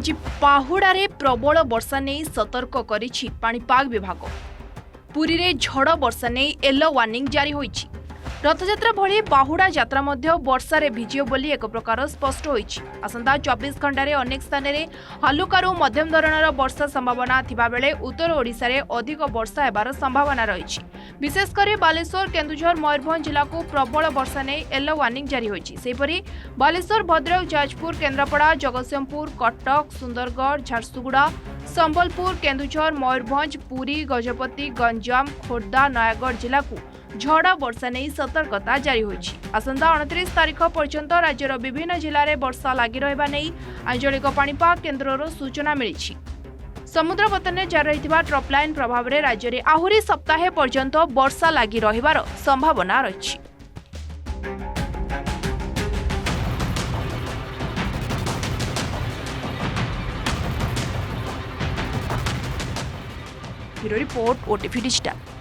आज बाहुडारे प्रबल वर्षा नहीं सतर्क करिछि पाणीपाग विभाग। पुरी रे झड़ वर्षा नहीं येलो वार्निंग जारी होइछि। रथयात्रा भली बाहुडा यात्रा मध्य वर्षारे भिजियो बोली एक प्रकार स्पष्ट होइछि। आसंता 24 घंटा रे अनेक स्थान रे हलुकारु मध्यम धरणर वर्षा संभावना थिबा बेले उत्तर ओडिसा रे अधिक वर्षा हेबार संभावना रहिछि। विशेष करे बालेश्वर, केन्दुझर, मयूरभंज जिला को प्रबल वर्षा नै येलो वार्निंग जारी होइछि। सेहिपरि बालेश्वर, भद्रक, जाजपुर, केन्द्रापड़ा, जगतसिंहपुर, कटक, सुंदरगढ़, झारसुगुड़ा, संबलपुर, केन्दुझर, मयूरभंज, पुरी, गजपति, गंजाम, खोर्धा, नयागढ़ जिला को झड़ा वर्षा नहीं सतर्कता जारी होइछि। आसंता 29 तारीख पर्यंत राज्यर विभिन्न जिले में वर्षा लगी रहिबा नै आंचलिक पाणीपाग केन्द्रर सूचना मिलिछि। समुद्र पतन जारी रहिथिबा ट्रप लाइन प्रभाव में राज्य में आहुरी सप्ताहे पर्यंत वर्षा लगी रहिबार संभावना रहिछि। Bureau report, OTV digital.